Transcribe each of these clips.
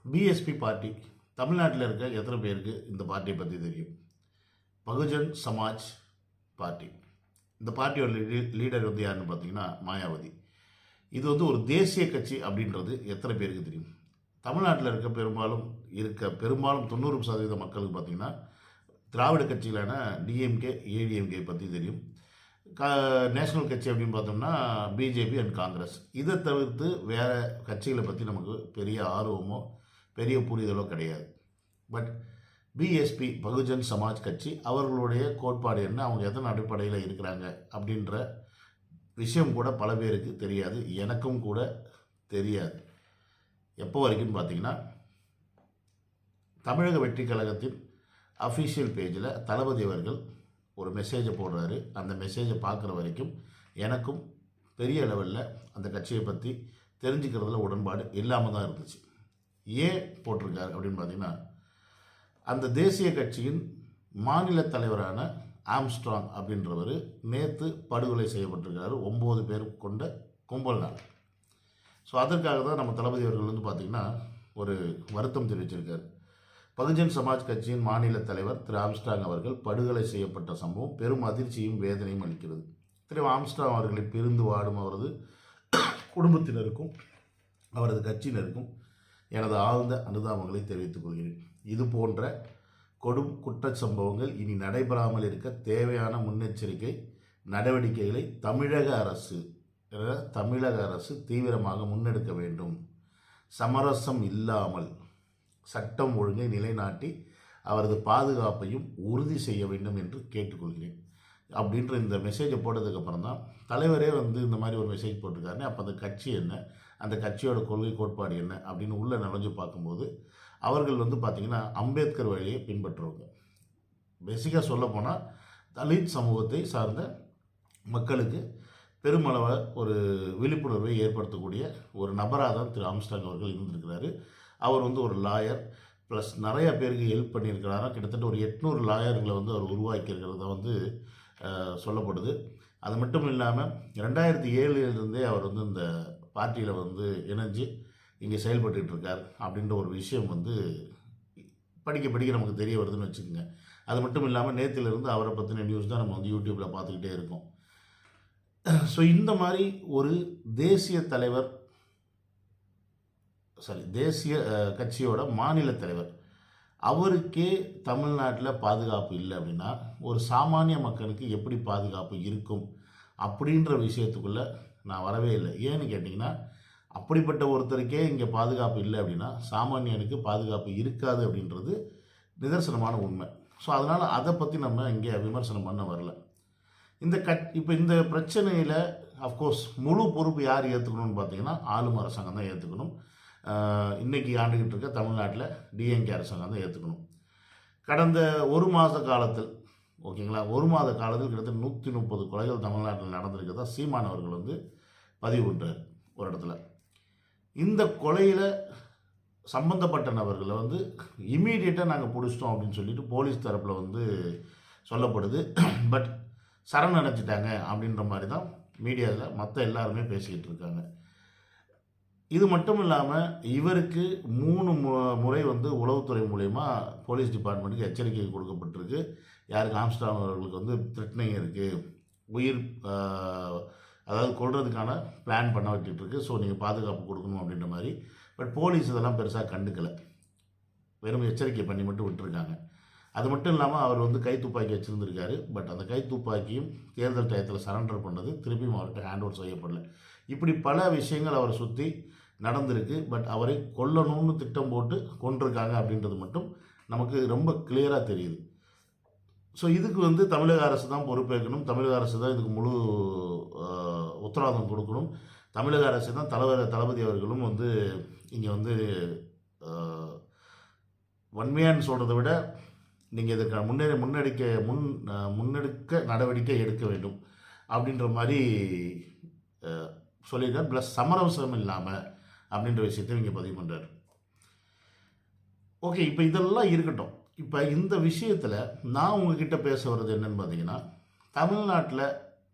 BSP party தமிழ்நாட்டில் இருக்க எத்தனை பேருக்கு இந்த பார்ட்டியை பற்றி தெரியும்? பகுஜன் சமாஜ் பார்ட்டி. இந்த பார்ட்டியோட லீடர் வந்து யாருன்னு பார்த்தீங்கன்னா மாயாவதி. இது வந்து ஒரு தேசிய கட்சி அப்படின்றது எத்தனை பேருக்கு தெரியும்? தமிழ்நாட்டில் இருக்க பெரும்பாலும் 90% மக்களுக்கு பார்த்தீங்கன்னா திராவிட கட்சிகளான டிஎம்கே, ஏடிஎம்கே பற்றி தெரியும். நேஷனல் கட்சி அப்படின்னு பார்த்தோம்னா பிஜேபி அண்ட் காங்கிரஸ். இதை தவிர்த்து வேறு கட்சிகளை பற்றி நமக்கு பெரிய ஆர்வமோ பெரிய புரிதலோ கிடையாது. பட் பிஎஸ்பி பகுஜன் சமாஜ் கட்சி அவர்களுடைய கோட்பாடு என்ன, அவங்க எதன் அடிப்படையில் இருக்கிறாங்க அப்படின்ற விஷயம் கூட பல பேருக்கு தெரியாது, எனக்கும் கூட தெரியாது. எப்போ வரைக்கும்னு பார்த்தீங்கன்னா தமிழக வெற்றி கழகத்தின் அஃபிஷியல் பேஜில் தளபதி அவர்கள் ஒரு மெசேஜை போடுறாரு. அந்த மெசேஜை பார்க்குற வரைக்கும் எனக்கும் பெரிய லெவலில் அந்த கட்சியை பற்றி தெரிஞ்சுக்கிறதுல உடன்பாடு இல்லாமல் தான் இருந்துச்சு. ஏன் போட்டிருக்காரு அப்படின்னு பார்த்தீங்கன்னா, அந்த தேசிய கட்சியின் மாநில தலைவரான ஆம்ஸ்ட்ராங் அப்படின்றவர் நேற்று படுகொலை செய்யப்பட்டிருக்காரு 9 பேர் கொண்ட கும்பல்னால். ஸோ அதற்காக தான் நம்ம தளபதி அவர்கள் வந்து பார்த்திங்கன்னா ஒரு வருத்தம் தெரிவிச்சிருக்கார். பகுஜன் சமாஜ் கட்சியின் மாநில தலைவர் திரு ஆம்ஸ்ட்ராங் அவர்கள் படுகொலை செய்யப்பட்ட சம்பவம் பெரும் அதிர்ச்சியும் வேதனையும் அளிக்கிறது. திரு ஆம்ஸ்ட்ராங் அவர்களை பிரிந்து வாடும் அவரது குடும்பத்தினருக்கும் அவரது கட்சியினருக்கும் எனது ஆழ்ந்த அனுதாபங்களை தெரிவித்துக் கொள்கிறேன். இது போன்ற கொடும் குற்ற சம்பவங்கள் இனி நடைபெறாமல் இருக்க தேவையான முன்னெச்சரிக்கை நடவடிக்கைகளை தமிழக அரசு தீவிரமாக முன்னெடுக்க வேண்டும். சமரசம் இல்லாமல் சட்டம் ஒழுங்கை நிலைநாட்டி அவரது பாதுகாப்பையும் உறுதி செய்ய வேண்டும் என்று கேட்டுக்கொள்கிறேன் அப்படின்ற இந்த மெசேஜை போட்டதுக்கப்புறம் தான் தலைவரே வந்து இந்த மாதிரி ஒரு மெசேஜ் போட்டிருக்காருன்னு. அப்போ அந்த கட்சி என்ன, அந்த கட்சியோட கொள்கை கோட்பாடு என்ன அப்படின்னு உள்ளே நுழைஞ்சு பார்க்கும்போது அவர்கள் வந்து பார்த்திங்கன்னா அம்பேத்கர் வழியை பின்பற்றுவாங்க. பேசிக்காக சொல்லப்போனால் தலித் சமூகத்தை சார்ந்த மக்களுக்கு பெருமளவு ஒரு விழிப்புணர்வை ஏற்படுத்தக்கூடிய ஒரு நபராக தான் திரு ஆம்ஸ்ட்ராங் அவர்கள் இருந்திருக்கிறாரு. அவர் வந்து ஒரு லாயர் ப்ளஸ் நிறைய பேருக்கு ஹெல்ப் பண்ணியிருக்கிறாரா. கிட்டத்தட்ட ஒரு 800 லாயர்களை வந்து அவர் உருவாக்கியிருக்கிறத வந்து சொல்லப்படுது. அது மட்டும் இல்லாமல் 2007 அவர் வந்து இந்த பார்ட்டியில் வந்து இணைஞ்சு இங்கே செயல்பட்டுருக்கார் அப்படின்ற ஒரு விஷயம் வந்து படிக்க நமக்கு தெரிய வருதுன்னு வச்சுக்கோங்க. அது மட்டும் இல்லாமல் நேற்றிலிருந்து அவரை பற்றின நியூஸ் தான் நம்ம வந்து யூடியூப்பில் பார்த்துக்கிட்டே இருக்கோம். ஸோ இந்த மாதிரி ஒரு தேசிய கட்சியோட மாநில தலைவர் அவருக்கே தமிழ்நாட்டில் பாதுகாப்பு இல்லை அப்படின்னா ஒரு சாமானிய மக்களுக்கு எப்படி பாதுகாப்பு இருக்கும் அப்படின்ற விஷயத்துக்குள்ளே நான் வரவே இல்லை. ஏன்னு கேட்டிங்கன்னா, அப்படிப்பட்ட ஒருத்தருக்கே இங்கே பாதுகாப்பு இல்லை அப்படின்னா சாமானியனுக்கு பாதுகாப்பு இருக்காது அப்படின்றது நிதர்சனமான உண்மை. ஸோ அதனால் அதை பற்றி நம்ம இங்கே விமர்சனம் பண்ண வரல. இப்போ இந்த பிரச்சனையில் அஃப்கோர்ஸ் முழு பொறுப்பு யார் ஏற்றுக்கணும்னு பார்த்தீங்கன்னா ஆளும் அரசாங்கம் தான் ஏற்றுக்கணும். இன்றைக்கி ஆண்டுகிட்டு இருக்க தமிழ்நாட்டில் டிஎம்கே அரசாங்கம் தான் ஏற்றுக்கணும். கடந்த ஒரு மாத காலத்தில் கிட்டத்தட்ட 130 கொலைகள் தமிழ்நாட்டில் நடந்திருக்கிறதா சீமான் அவர்கள் வந்து பதிவு பண்ணுறார் ஒரு இடத்துல. இந்த கொலையில் சம்பந்தப்பட்ட நபர்களை வந்து இம்மீடியட்டாக நாங்கள் பிடிச்சிட்டோம் அப்படின்னு சொல்லிட்டு போலீஸ் தரப்பில் வந்து சொல்லப்படுது. பட் சரணடைஞ்சிட்டாங்க அப்படின்ற மாதிரி தான் மீடியாவில் மற்ற எல்லாருமே பேசிக்கிட்டு இருக்காங்க. இது மட்டும் இல்லாமல் இவருக்கு 3 முறை வந்து உளவுத்துறை மூலயமா போலீஸ் டிபார்ட்மெண்ட்டுக்கு எச்சரிக்கை கொடுக்கப்பட்டிருக்கு. யாருக்கு? ஆம்ஸ்ட்ராங் அவர்களுக்கு வந்து த்ரெட்னிங் இருக்குது, அதாவது கொள்றதுக்கான பிளான் பண்ண வச்சுட்ருக்கு. ஸோ நீங்கள் பாதுகாப்பு கொடுக்கணும் அப்படின்ற மாதிரி. பட் போலீஸ் இதெல்லாம் பெருசாக கண்டுக்கலை, வெறும் எச்சரிக்கை பண்ணி மட்டும் விட்டுருக்காங்க. அது மட்டும் இல்லாமல் அவர் வந்து கைத்துப்பாக்கி வச்சுருந்துருக்காரு. பட் அந்த கைத்துப்பாக்கியும் தேர்தல் டயத்தில் சரண்டர் பண்ணது திருப்பியும் அவர்கிட்ட ஹேண்ட் ஓவர் செய்யப்படல. இப்படி பல விஷயங்கள் அவரை சுற்றி நடந்திருக்கு. பட் அவரை கொல்லணும்னு திட்டம் போட்டு கொண்டிருக்காங்க அப்படின்றது மட்டும் நமக்கு ரொம்ப கிளியராக தெரியுது. ஸோ இதுக்கு வந்து தமிழக அரசு தான் பொறுப்பேற்கணும். தமிழக அரசு தான் இதுக்கு முழு உத்தரவாதம் கொடுக்கணும். தமிழக அரசு தான் தளபதி அவர்களும் வந்து இங்கே வந்து வன்மையான்னு சொல்கிறத விட நீங்கள் இதுக்கு முன்னெடுக்க நடவடிக்கை எடுக்க வேண்டும் அப்படின்ற மாதிரி சொல்லியிருக்கார். ப்ளஸ் சமரசம் இல்லாமல் அப்படின்ற விஷயத்தை இங்கே பதிவு பண்ணுறாரு. ஓகே, இப்போ இதெல்லாம் இருக்கட்டும். இப்போ இந்த விஷயத்தில் நான் உங்ககிட்ட பேச வர்றது என்னன்னு பார்த்தீங்கன்னா, தமிழ்நாட்டில்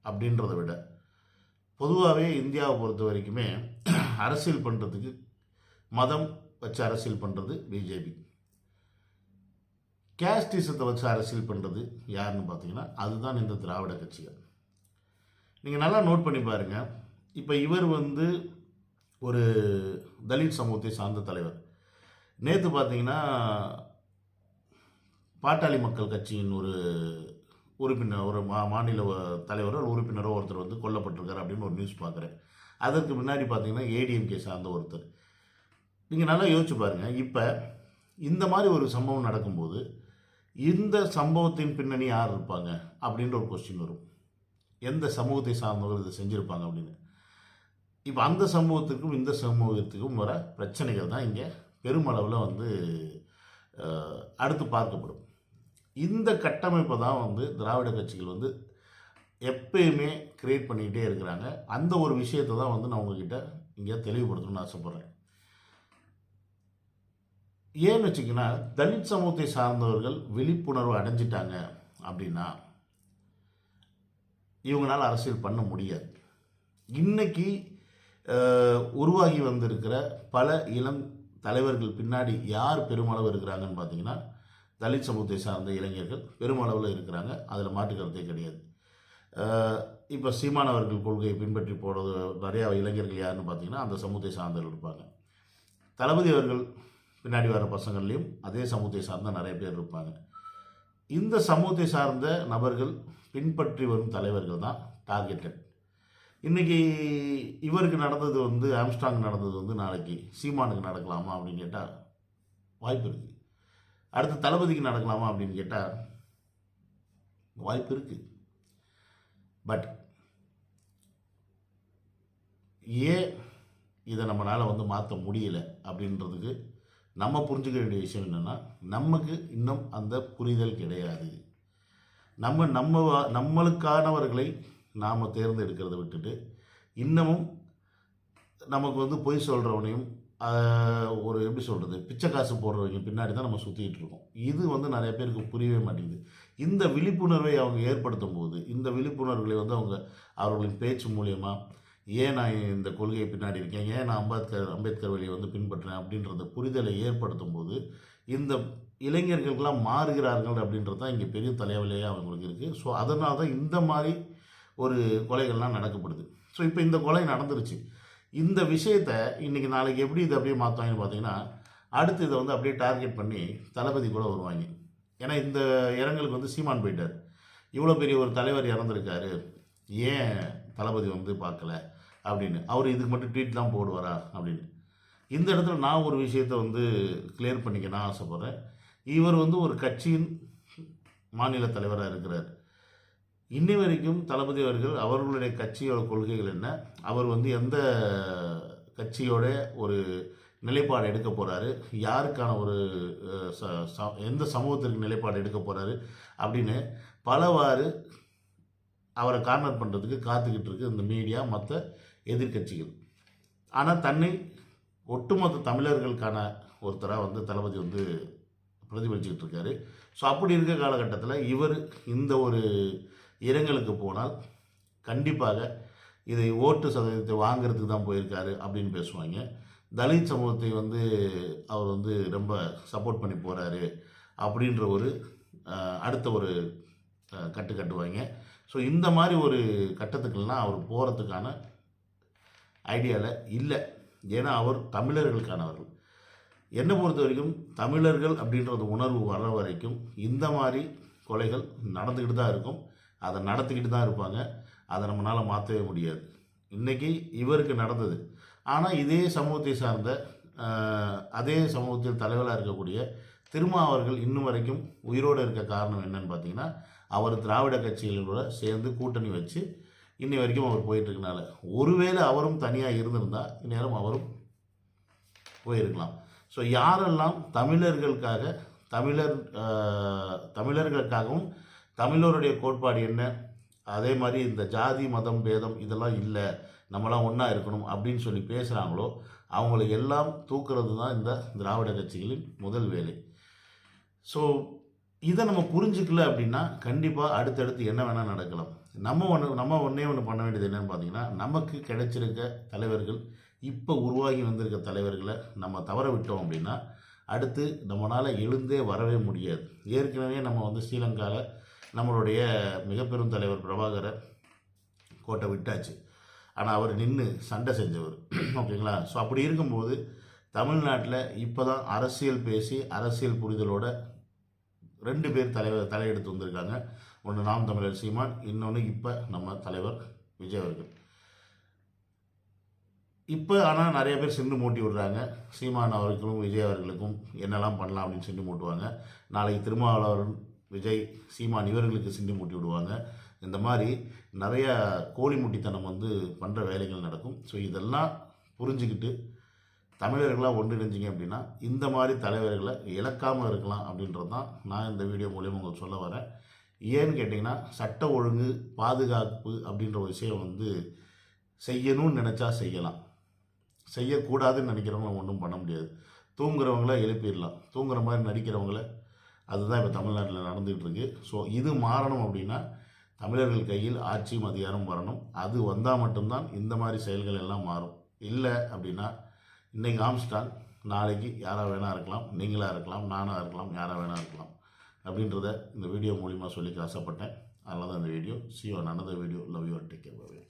அப்படின்றத விட பொதுவாகவே இந்தியாவை பொறுத்த வரைக்குமே அரசியல் பண்ணுறதுக்கு மதம் வச்சு அரசியல் பண்ணுறது பிஜேபி. கேஸ்டிசத்தை வச்சு அரசியல் பண்ணுறது யாருன்னு பார்த்தீங்கன்னா அதுதான் இந்த திராவிட கட்சிகள். நீங்கள் நல்லா நோட் பண்ணி பாருங்கள். இப்போ இவர் வந்து ஒரு தலித் சமூகத்தை சார்ந்த தலைவர். நேற்று பார்த்தீங்கன்னா பாட்டாளி மக்கள் கட்சியின் ஒரு உறுப்பினர், ஒரு மாநில தலைவரோ உறுப்பினரோ ஒருத்தர் வந்து கொல்லப்பட்டிருக்காரு அப்படின்னு ஒரு நியூஸ் பார்க்குறேன். அதற்கு முன்னாடி பார்த்தீங்கன்னா ஏடிஎம்கே சார்ந்த ஒருத்தர். நீங்கள் நல்லா யோசிச்சு பாருங்கள். இப்போ இந்த மாதிரி ஒரு சம்பவம் நடக்கும்போது இந்த சம்பவத்தின் பின்னணி யார் இருப்பாங்க அப்படின்ற ஒரு கொஸ்டின் வரும். எந்த சமூகத்தை சார்ந்தவர் இதை செஞ்சுருப்பாங்க அப்படின்னு. இப்போ அந்த சமூகத்திற்கும் இந்த சமூகத்துக்கும் வர பிரச்சனைகள் தான் இங்கே பெருமளவில் வந்து அடுத்து பார்க்கப்படும். இந்த கட்டமைப்பை தான் வந்து திராவிட கட்சிகள் வந்து எப்பயுமே கிரியேட் பண்ணிக்கிட்டே இருக்கிறாங்க. அந்த ஒரு விஷயத்தை தான் வந்து நான் உங்ககிட்ட இங்கே தெளிவுபடுத்தணும்னு ஆசைப்பட்றேன். ஏன்னு வச்சிங்கன்னா தலித் சமூகத்தை சார்ந்தவர்கள் விழிப்புணர்வு அடைஞ்சிட்டாங்க அப்படின்னா இவங்களால் அரசியல் பண்ண முடியாது. இன்னைக்கு உருவாகி வந்திருக்கிற பல இளம் தலைவர்கள் பின்னாடி யார் பெருமளவு இருக்கிறாங்கன்னு பார்த்தீங்கன்னா தலித் சமூகத்தை சார்ந்த இளைஞர்கள் பெருமளவில் இருக்கிறாங்க. அதில் மாற்றுக்கருத்தே கிடையாது. இப்போ சீமானவர்கள் கொள்கையை பின்பற்றி போடுறது நிறையா இளைஞர்கள் யாருன்னு பார்த்தீங்கன்னா அந்த சமூகத்தை சார்ந்தவர்கள் இருப்பாங்க. தளபதி அவர்கள் பின்னாடி வர பசங்கள்லேயும் அதே சமூகத்தை சார்ந்த நிறைய பேர் இருப்பாங்க. இந்த சமூகத்தை சார்ந்த நபர்கள் பின்பற்றி வரும் தலைவர்கள் தான் டார்கெட்டட். இன்றைக்கி இவருக்கு நடந்தது வந்து ஆம்ஸ்ட்ராங் நடந்தது வந்து நாளைக்கு சீமானுக்கு நடக்கலாமா அப்படின்னு கேட்டால் வாய்ப்பு இருக்குது. அடுத்து தளபதிக்கு நடக்கலாமா அப்படின்னு கேட்டால் வாய்ப்பு இருக்குது. பட் ஏன் இதை நம்மளால் வந்து மாற்ற முடியலை அப்படின்றதுக்கு நம்ம புரிஞ்சுக்க வேண்டிய விஷயம் என்னென்னா நமக்கு இன்னும் அந்த புரிதல் கிடையாது. நம்மளுக்கானவர்களை நாம் தேர்ந்தெடுக்கிறத விட்டுட்டு இன்னமும் நமக்கு வந்து பொய் சொல்கிறவனையும் ஒரு எப்படி சொல்கிறது பிச்சை காசு போடுறவங்க பின்னாடி தான் நம்ம சுற்றிக்கிட்டு இருக்கோம். இது வந்து நிறைய பேருக்கு புரியவே மாட்டேங்குது. இந்த விழிப்புணர்வை அவங்க ஏற்படுத்தும் போது இந்த விழிப்புணர்வுகளை வந்து அவர்களின் பேச்சு மூலியமாக ஏன் நான் இந்த கொள்கையை பின்னாடி இருக்கேன், ஏன் நான் அம்பேத்கர் வழியை வந்து பின்பற்றுறேன் அப்படின்றத புரிதலை ஏற்படுத்தும் போது இந்த இளைஞர்களுக்கெல்லாம் மாறுகிறார்கள் அப்படின்றது தான் இங்கே பெரிய தலைவலியாக அவங்களுக்கு இருக்குது. ஸோ அதனால தான் இந்த மாதிரி ஒரு கொலைகள்லாம் நடக்கப்படுது. ஸோ இப்போ இந்த கொலை நடந்துருச்சு. இந்த விஷயத்தை இன்றைக்கி நாளைக்கு எப்படி இதை அப்படியே மாற்றுவாங்கன்னு பார்த்தீங்கன்னா அடுத்து இதை வந்து அப்படியே டார்கெட் பண்ணி தளபதி கூட வருவாங்க. ஏன்னா இந்த இரங்கலுக்கு வந்து சீமான் போயிட்டார். இவ்வளோ பெரிய ஒரு தலைவர் இறந்துருக்காரு, ஏன் தளபதி வந்து பார்க்கல அப்படின்னு அவர் இதுக்கு மட்டும் ட்வீட் தான் போடுவாரா அப்படின்னு. இந்த இடத்துல நான் ஒரு விஷயத்தை வந்து கிளியர் பண்ணிக்க நான் ஆசைப்பட்றேன். இவர் வந்து ஒரு கட்சியின் மாநில தலைவராக இருக்கிறார். இன்னி வரைக்கும் தளபதி அவர்கள் அவர்களுடைய கட்சியோட கொள்கைகள் என்ன, அவர் வந்து எந்த கட்சியோட ஒரு நிலைப்பாடு எடுக்க போகிறாரு, யாருக்கான ஒரு எந்த சமூகத்திற்கு நிலைப்பாடு எடுக்க போகிறாரு அப்படின்னு பலவாறு அவரை கார்னர் பண்ணுறதுக்கு காத்துக்கிட்டு இருக்கு இந்த மீடியா, மற்ற எதிர்கட்சிகள். ஆனால் தன்னை ஒட்டுமொத்த தமிழர்களுக்கான ஒருத்தராக வந்து தளபதி வந்து பிரதிபலிச்சுக்கிட்டு இருக்காரு. ஸோ அப்படி இருக்க காலகட்டத்தில் இவர் இந்த ஒரு இரங்கலுக்கு போனால் கண்டிப்பாக இதை ஓட்டு சதவீதத்தை வாங்கிறதுக்கு தான் போயிருக்காரு அப்படின்னு பேசுவாங்க. தலித் சமூகத்தை வந்து அவர் வந்து ரொம்ப சப்போர்ட் பண்ணி போகிறாரு அப்படின்ற ஒரு அடுத்த ஒரு கட்டுவாங்க. ஸோ இந்த மாதிரி ஒரு கட்டத்துக்கெல்லாம் அவர் போகிறதுக்கான ஐடியாவில் இல்லை. ஏன்னா அவர் தமிழர்களுக்கானவர்கள். என்னை பொறுத்த வரைக்கும் தமிழர்கள் அப்படின்றது உணர்வு வர்ற வரைக்கும் இந்த மாதிரி கொலைகள் நடந்துக்கிட்டு தான் இருக்கும், அதை நடத்திக்கிட்டு தான் இருப்பாங்க. அதை நம்மளால் மாற்றவே முடியாது. இன்றைக்கி இவருக்கு நடந்தது. ஆனால் இதே சமூகத்தை சார்ந்த அதே சமூகத்தில் தலைவராக இருக்கக்கூடிய திருமாவர்கள் இன்னும் வரைக்கும் உயிரோடு இருக்க காரணம் என்னன்னு பார்த்தீங்கன்னா அவர் திராவிட கட்சிகளோட சேர்ந்து கூட்டணி வச்சு இன்னி வரைக்கும் அவர் போயிட்டுருக்கனால. ஒருவேளை அவரும் தனியாக இருந்திருந்தால் இந்நேரம் அவரும் போயிருக்கலாம். ஸோ யாரெல்லாம் தமிழர்களுக்காக தமிழர்களுக்காகவும் தமிழருடைய கோட்பாடு என்ன, அதே மாதிரி இந்த ஜாதி மதம் பேதம் இதெல்லாம் இல்லை, நம்மளாம் ஒன்றா இருக்கணும் அப்படின்னு சொல்லி பேசுகிறாங்களோ அவங்களை எல்லாம் தூக்குறது தான் இந்த திராவிட கட்சிகளின் முதல் வேலை. ஸோ இதை நம்ம புரிஞ்சுக்கல அப்படின்னா கண்டிப்பாக அடுத்தடுத்து என்ன வேணால் நடக்கலாம். நம்ம ஒன்றே ஒன்று பண்ண வேண்டியது என்னென்னு பார்த்தீங்கன்னா நமக்கு கிடைச்சிருக்க தலைவர்கள் இப்போ உருவாகி வந்திருக்க தலைவர்களை நம்ம தவற விட்டோம் அப்படின்னா அடுத்து நம்மளால் எழுந்தே வரவே முடியாது. ஏற்கனவே நம்ம வந்து ஸ்ரீலங்காவில் நம்மளுடைய மிகப்பெரும் தலைவர் பிரபாகரை கோட்டை விட்டாச்சு. ஆனால் அவர் நின்று சண்டை செஞ்சவர். ஓகேங்களா? ஸோ அப்படி இருக்கும்போது தமிழ்நாட்டில் இப்போ தான் அரசியல் பேசி அரசியல் புரிதலோட 2 பேர் தலையெடுத்து வந்திருக்காங்க. ஒன்று நாம் தமிழர் சீமான், இன்னொன்று இப்போ நம்ம தலைவர் விஜய் அவர்கள். இப்போ ஆனால் நிறைய பேர் சிண்டு மூட்டி விடுறாங்க. சீமான் அவர்களுக்கும் விஜய் அவர்களுக்கும் என்னெல்லாம் பண்ணலாம் அப்படின்னு சிண்டு மூட்டுவாங்க. நாளைக்கு திருமாவளவன், விஜய், சீமான் இவர்களுக்கு சிண்டு மூட்டி விடுவாங்க. இந்த மாதிரி நிறைய கோழி முட்டித்தனம் வந்து பண்ணுற வேலைகள் நடக்கும். ஸோ இதெல்லாம் புரிஞ்சுக்கிட்டு தமிழர்களாக ஒன்றிணைஞ்சிங்க அப்படின்னா இந்த மாதிரி தலைவர்களை இழக்காமல் இருக்கலாம் அப்படின்றது தான் நான் இந்த வீடியோ மூலியம் உங்களுக்கு சொல்ல வரேன். ஏன்னு கேட்டிங்கன்னா சட்ட ஒழுங்கு பாதுகாப்பு அப்படின்ற ஒரு விஷயம் வந்து செய்யணும்னு நினச்சா செய்யலாம், செய்யக்கூடாதுன்னு நினைக்கிறவங்க ஒன்றும் பண்ண முடியாது. தூங்குறவங்கள எழுப்பிடலாம், தூங்குற மாதிரி நடிக்கிறவங்கள, அதுதான் இப்போ தமிழ்நாட்டில் நடந்துகிட்டு இருக்கு. ஸோ இது மாறணும் அப்படின்னா தமிழர்கள் கையில் ஆட்சியும் அதிகாரம் வரணும். அது வந்தால் மட்டும்தான் இந்த மாதிரி செயல்கள் எல்லாம் மாறும். இல்லை அப்படின்னா இன்றைக்கி ஆம்ஸ்டாங், நாளைக்கு யாராக வேணா இருக்கலாம், நீங்களாக இருக்கலாம், நானாக இருக்கலாம், யாராக வேணா இருக்கலாம் அப்படின்றத இந்த வீடியோ மூலிமா சொல்லிக்க ஆசைப்பட்டேன். அதனால தான் இந்த video. See you on another video. Love you and take care. Bye.